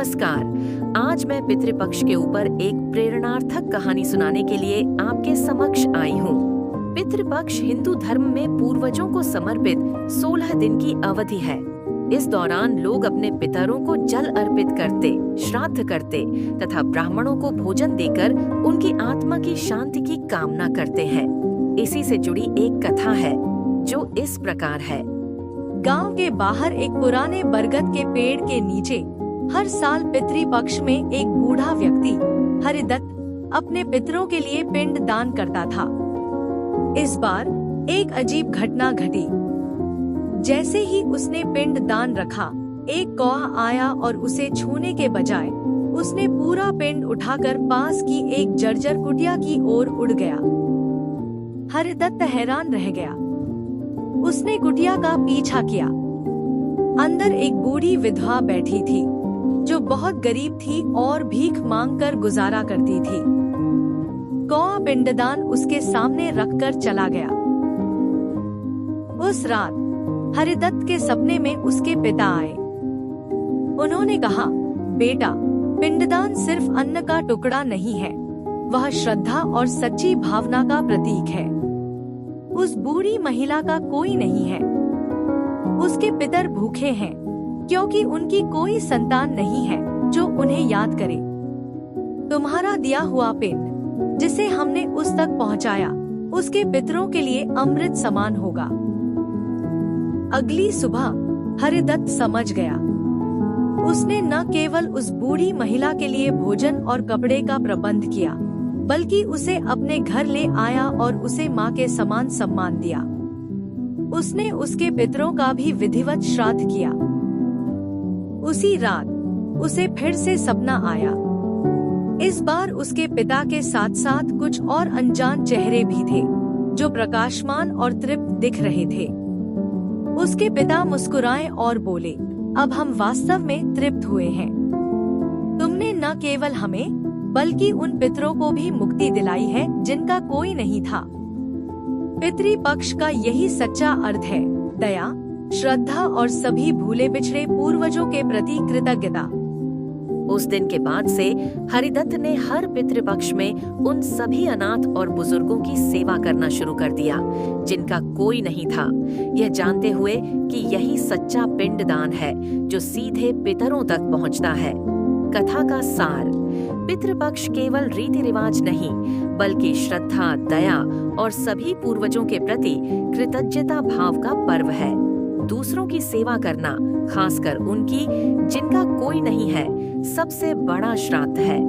नमस्कार। आज मैं पितृपक्ष के ऊपर एक प्रेरणार्थक कहानी सुनाने के लिए आपके समक्ष आई हूँ। पितृपक्ष हिंदू धर्म में पूर्वजों को समर्पित 16 दिन की अवधि है। इस दौरान लोग अपने पितरों को जल अर्पित करते, श्राद्ध करते तथा ब्राह्मणों को भोजन देकर उनकी आत्मा की शांति की कामना करते हैं। इसी से जुड़ी एक कथा है जो इस प्रकार है। गांव के बाहर एक पुराने बरगद के पेड़ के नीचे हर साल पितृपक्ष में एक बूढ़ा व्यक्ति हरिदत्त अपने पितरों के लिए पिंड दान करता था। इस बार एक अजीब घटना घटी। जैसे ही उसने पिंड दान रखा, एक कौआ आया और उसे छूने के बजाय उसने पूरा पिंड उठाकर पास की एक जर्जर कुटिया की ओर उड़ गया। हरिदत्त हैरान रह गया। उसने कुटिया का पीछा किया। अंदर एक बूढ़ी विधवा बैठी थी जो बहुत गरीब थी और भीख मांगकर गुजारा करती थी। कौआ पिंडदान उसके सामने रखकर चला गया। उस रात हरिदत्त के सपने में उसके पिता आए। उन्होंने कहा, बेटा, पिंडदान सिर्फ अन्न का टुकड़ा नहीं है, वह श्रद्धा और सच्ची भावना का प्रतीक है। उस बूढ़ी महिला का कोई नहीं है। उसके पितर भूखे हैं क्योंकि उनकी कोई संतान नहीं है जो उन्हें याद करे। तुम्हारा दिया हुआ पिंड जिसे हमने उस तक पहुंचाया, उसके पितरों के लिए अमृत समान होगा। अगली सुबह हरिदत्त समझ गया। उसने न केवल उस बूढ़ी महिला के लिए भोजन और कपड़े का प्रबंध किया, बल्कि उसे अपने घर ले आया और उसे माँ के समान सम्मान दिया। उसने उसके पितरों का भी विधिवत श्राद्ध किया। उसी रात उसे फिर से सपना आया। इस बार उसके पिता के साथ साथ कुछ और अनजान चेहरे भी थे जो प्रकाशमान और तृप्त दिख रहे थे। उसके पिता मुस्कुराए और बोले, अब हम वास्तव में तृप्त हुए हैं। तुमने न केवल हमें बल्कि उन पितरों को भी मुक्ति दिलाई है जिनका कोई नहीं था। पितृपक्ष का यही सच्चा अर्थ है, दया, श्रद्धा और सभी भूले बिछड़े पूर्वजों के प्रति कृतज्ञता। उस दिन के बाद से हरिदत्त ने हर पितृपक्ष में उन सभी अनाथ और बुजुर्गों की सेवा करना शुरू कर दिया जिनका कोई नहीं था, यह जानते हुए कि यही सच्चा पिंडदान है जो सीधे पितरों तक पहुंचता है। कथा का सार, पितृपक्ष केवल रीति रिवाज नहीं बल्कि श्रद्धा, दया और सभी पूर्वजों के प्रति कृतज्ञता भाव का पर्व है। दूसरों की सेवा करना, खासकर उनकी जिनका कोई नहीं है, सबसे बड़ा श्राद्ध है।